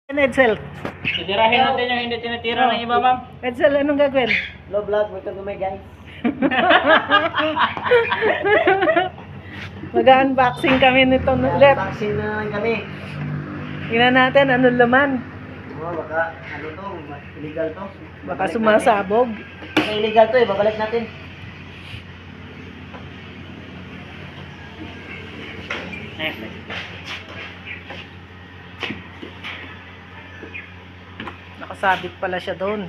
Edsel, Titirahin natin yung hindi tinitira ng iba, ma'am. Edsel, anong gagawin? Hello vlog, welcome to my guys. Mag-unboxing kami nito ulit. Vaccine na lang kami. Tingnan natin anong laman. Oh, baka ano to, illegal to. Baka sumasabog. Baka illegal to eh, babalik natin. Nakasabit pala siya doon.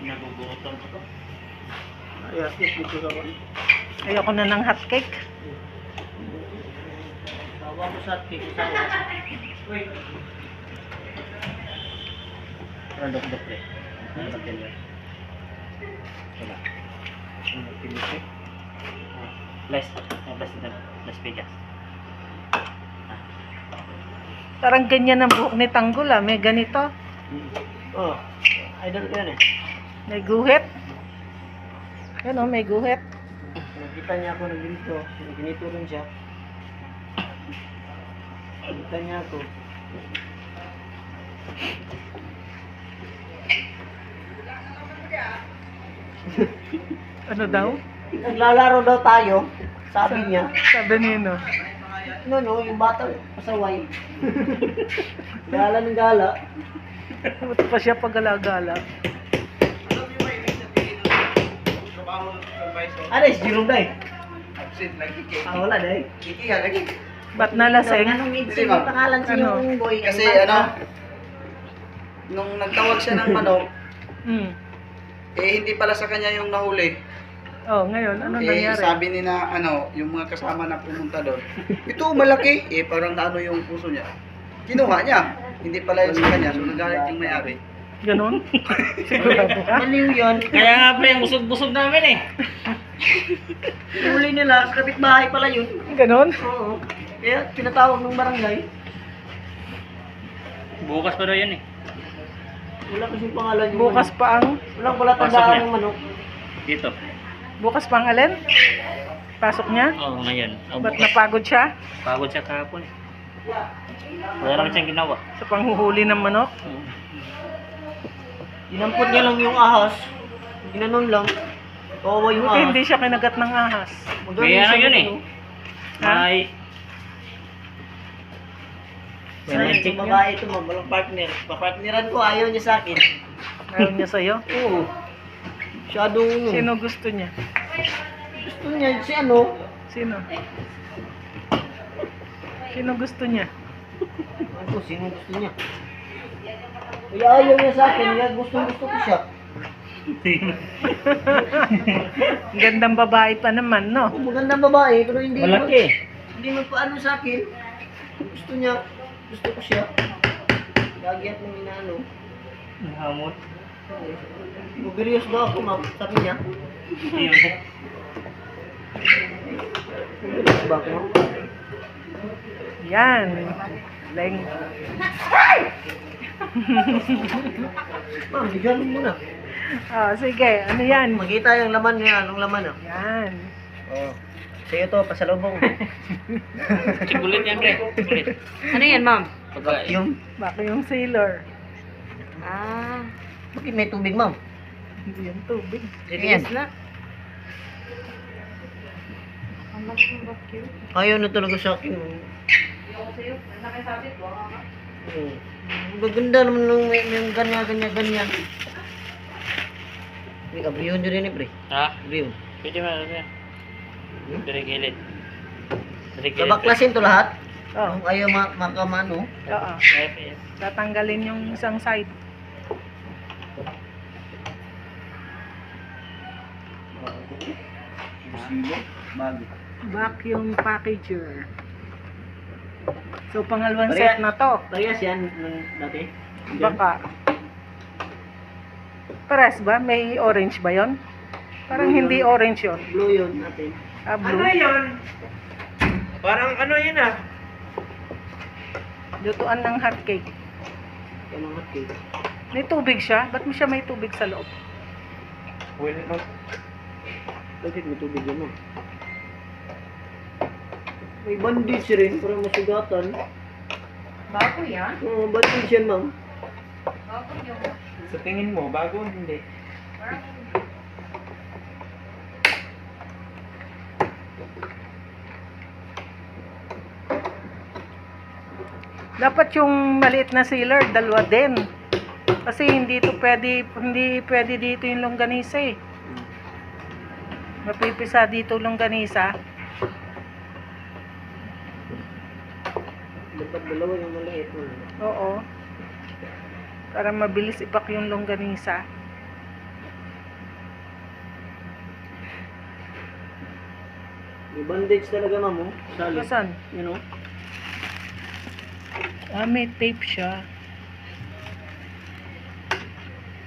Nagugutom ko. Ayos, dito sa one. Ayoko na ng hot cake. Tawa ko sa cake sa wait. Dok-dok pre. Ano ba yan? Wala. Ano pinili? Less. Less pages. Parang ganyan ang buhok ni Tanggol ah. May ganito. Oh, idol ko yan eh. May guhit. Yan o, may guhit. Nakita niya ako ng ganito. Ganito rin siya. Nakita niya ako. Ano daw? Naglalaro daw tayo. Sabi niya. Sabi niya no. No, yung bata pasaway. Gala ng gala. Ba't pa siya pag-alagala? Ano is Jerome day? Ah, wala day. Ba't nalasing? Anong midsin yung pangalan sa Ano? yung boy? Kasi Ang ano, bata. nung nagtawag siya ng manok, Hmm. hindi pala sa kanya yung nahuli. Oh, ngayon, ano nangyari? Sabi ni na, yung mga kasama na pumunta doon, ito malaki. Parang naano yung puso niya. Kinuha niya. Hindi pala yun sa kanya. So nagalit yung may-ari. Ganon? Sigurado ka? Maliw yun. Kaya nga pre, ang busog-busog namin eh. Huli nila, kapitbahay pala yun. Ganon? Oo. Kaya tinatawag ng barangay. Bukas pa daw yun eh. Wala kasi pangalan yung Bukas manok. pa ang... Walang pala Pasok tandaan niya. ng manok. Dito. Bukas pa ang alin? Pasok niya? Oo, ngayon. Ba't napagod siya? Pagod siya kahapon. Wala naman siyang ginawa. Sa panghuhuli ng manok? Dinampot niya lang yung ahas. Ginanon lang. Kawawa yung Buti ahas. hindi siya kinagat ng ahas. Magaling Kaya ano siya yun eh. ano. May... Sa yung babae ito, walang partner. Papartneran ko, ayaw niya sa akin. Ayaw niya sa'yo? Oo. Masyadong Sino gusto niya? Gusto niya si ano? Sino? Sino gusto niya? Ako, sino gusto niya? Kaya ayaw niya sa akin, kaya gusto ko siya. Gandang babae pa naman, no? Ako, magandang babae, pero hindi Malaki. hindi magpaano sa akin. Gusto niya, gusto ko siya. Lagi at nang inaano. Hamot. Mabilis ba ako, ma'am? Sabi niya. Mabilis ba ako, ma'am? Yan. Leng. Ma'am, bigyan mo muna. Ah, sige. Ano yan? Makita yung laman niya, anong laman ah. Yan. Oo. Sa'yo to, pasalubong. Sigulit yan pre. Sigulit. Ano yan, ma'am? Yung, Vacuum sealer. Ah, bakit may tubig, ma'am? Hindi yan tubig. yes na. Ayaw na talaga sa akin. Oo. Ang gaganda naman nung may ganyan. May abriyon nyo rin eh, pre. Ha? Abriyon. Pwede mo ano yan. Dari gilid. Dari gilid. Babaklasin to lahat. Oh. Kung ayaw makamano. Oo. Tatanggalin yung isang side. Bago. Vacuum packager. So, pangalawang Pareha- set na to. Parehas yan nung dati. Baka. Pares ba? May orange ba yon? Parang Blue hindi yun. orange yon. Blue yun natin. Ah, blue. Parang ano yun ah. Lutuan ng hot cake. Yan ang hot cake. May tubig siya? Ba't mo siya may tubig sa loob? Well, no. Bakit may tubig yun mo? May bandage rin para masugatan. Bago yan? Oo, bandage yan, ma'am. Bago yun. Sa tingin mo, bago o hindi? Dapat yung maliit na sealer, dalawa din. Kasi hindi pwede dito yung longganisa eh. Mapipisa dito longganisa. Dapat dalawa yung maliit, ma'am. Oo. Para mabilis ipak yung longganisa. May bandage talaga, ma'am, oh. Sali. Saan? You know? Ah, may tape siya.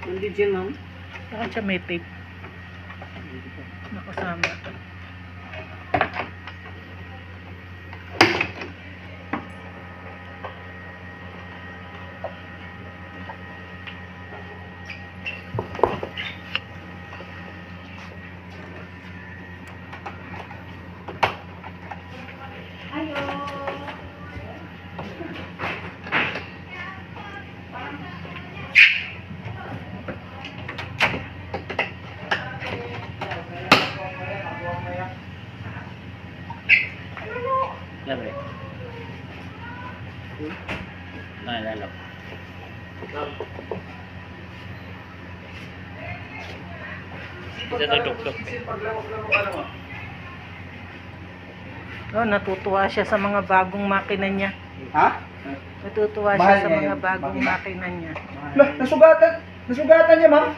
Bandage yan, ma'am. Bakit siya may tape? Nakasama. Labre. Naalala ko. Isa na tuktok. Oh, natutuwa siya sa mga bagong makina niya. Ha? Natutuwa Mahal siya sa niya mga yun. bagong Makina. makina niya. Lah, nasugatan niya, ma'am.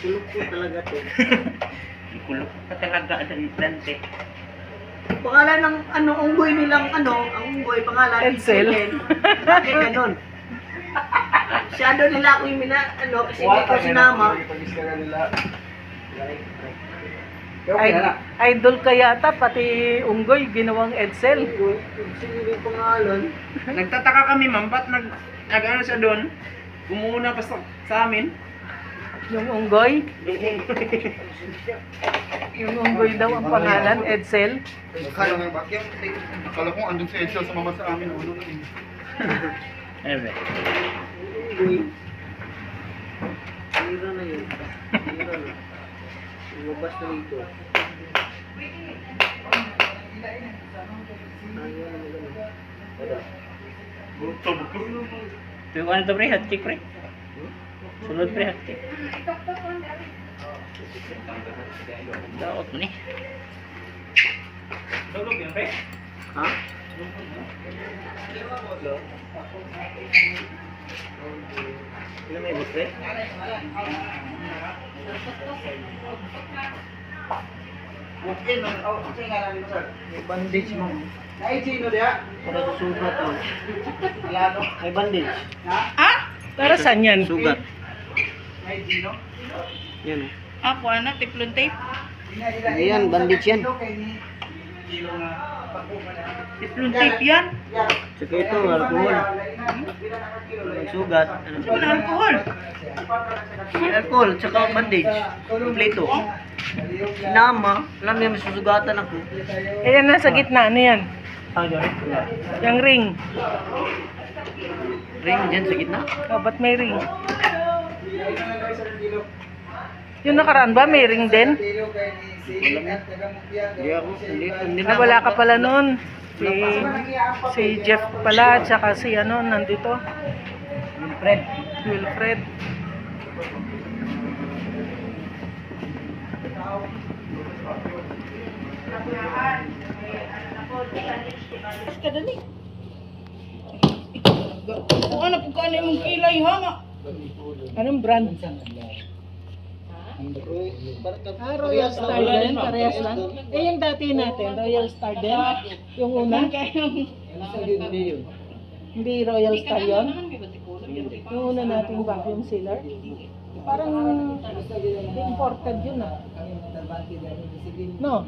Kulog po talaga to. Kulok pa talaga ang dante. Pangalan ng unggoy nilang ang unggoy, pangalan Edsel. Bakit ganun? Shadow nila ako yung kasi hindi ko sinama. Okay na na. Idol ka yata, pati unggoy, ginawang Edsel. Sino yung pangalan? Nagtataka kami, ma'am, ba't nag-ano siya doon? Umuna pa sa amin. Yung unggoy. Yung unggoy daw ang pangalan, Edsel. Akala nga ba? Akala ko andun si Edsel sa mama sa amin. Ulo na eh. Ebe. Unggoy. Sira na yun. Sira na. Lumabas na ito. Ayaw na magano. Ito yung ano to, pre? Hot cake, pre? Sunod, pre, hot cake. Daot mo ni. Dulog yan, pre? Ha? Ilan may butre? Okay, no. Oh, kasi nga namin, sir. May bandage mo. Naitsino diya? Para sa sugat mo. Lalo. May bandage. Ha? Para saan yan? Sugat. Naitsino? Yan. Ako, ano? Tiplon tape? Ayan, bandage yan. Kilo nga. Tiplon tape yan? Saka ito, alcohol. Sugat. Ano na alcohol? Alcohol, tsaka bandage. Kompleto. Sinama. Alam niya, may susugatan ako. Ayan, nasa gitna. Ano yan? Yung ring. Ring dyan sa gitna. Oh, ba't may ring? Yung nakaraan ba, may ring din? Hindi ako. Hindi Ah, wala ka pala nun. Si Jeff pala, tsaka si ano, nandito. Wilfred. Wilfred. Kadali. Kung ano po ka na yung kilay, ha? Anong brand? Ah, Royal Star din, parehas lang. Eh, yung dati natin, Royal Star din. Yung una. Hindi Royal Star yun. Yung una nating vacuum sealer. Parang imported yun ah. No?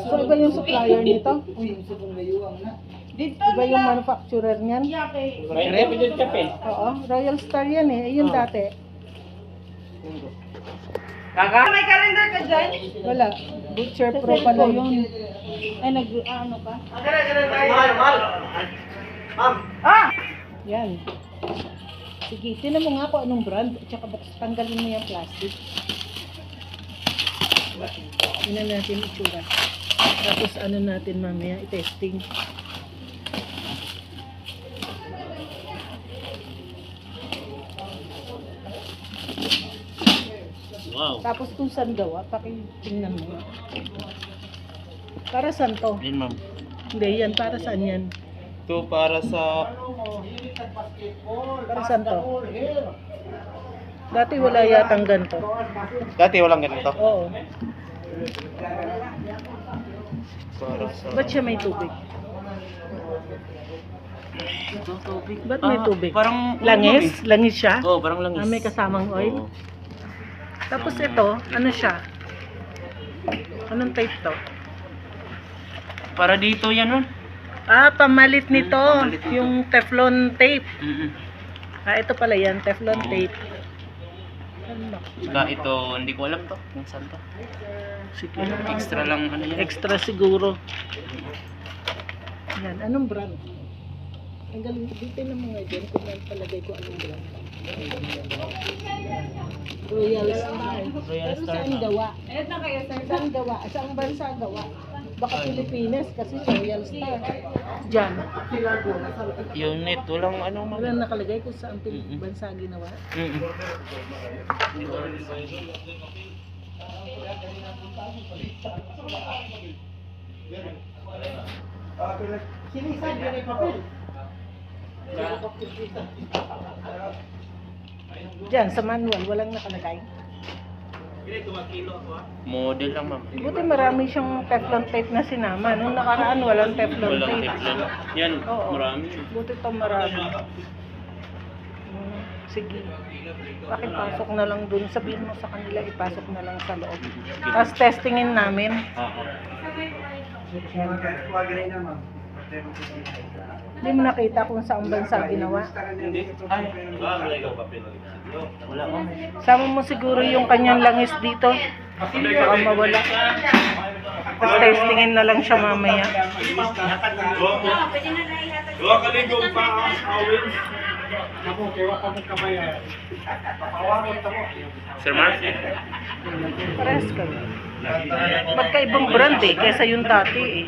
So, iba yung supplier nito? Iba yung manufacturer niyan? Oo, Royal Star yan eh. Ayun dati. May calendar ka dyan? Wala. Butcher Pro pala yun. Ay, ano ka? Ma'am, Ah! Yan. Sige, tinan mo nga kung anong brand. Tsaka tanggalin mo yung plastic. Tingnan natin itsura. Tapos ano natin mamaya, i-testing. Wow. Tapos kung saan gawa, pakitingnan mo. Para saan to? Yan ma'am. Hindi, yan. Para saan yan? Ito para sa... Para saan to? Dati wala yatang ganito. Dati walang ganito. Oo. Para sa... Ba't siya may tubig? Ito, tubig. Ba't may tubig? Parang... Langis? Langis siya? Oo, parang langis. Ah, may kasamang oil? Oo. Tapos ito, ano siya? Anong type to? Para dito yan ma'am. Ah, pamalit nito. Pamalit nito. Yung Teflon tape. Mm-mm. Ah, ito pala yan, Teflon Oo. tape. Ano? Saka ito, hindi ko alam to. Kung saan to. Sige. Extra lang ano yan. Extra siguro. Yan, anong brand? Ang galing, dito na mga dyan, kung nan palagay ko anong brand. Royal Star. Royal Pero Star, saan ma'am. gawa? Saan gawa? Saan bansa gawa? Baka Pilipinas kasi Royal Star. Diyan. Unit, walang ano ma'am. Wala nakalagay kung saan Mm-mm. bansa ginawa. Mm-mm. Diyan, sa manual, walang nakalagay. Model lang ma'am. Buti marami siyang Teflon tape na sinama. Nung nakaraan, walang Teflon Walang tape. teflon. Yan, Oo. marami. Buti to marami. Sige. Pakipasok na lang dun. Sabihin mo sa kanila, ipasok na lang sa loob. Tapos testingin namin. Hindi mo nakita kung saan bansa ginawa. Hindi. Ay. Wala ma'am. Sama mo siguro yung kanyang langis dito. Baka mawala. Tapos testingin na lang siya mamaya. Sir Mark? Parehas ka. Magkaibang brand eh, kaysa yung dati eh.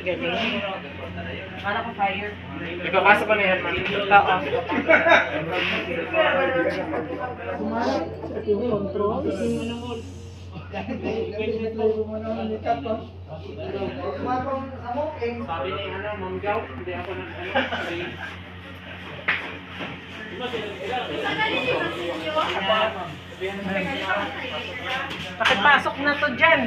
Galing. Ipapasok ko na yan ma'am. Oo. Ito yung controls. Sabi ni Ma'am Gaw, hindi ako Pakipasok na to dyan.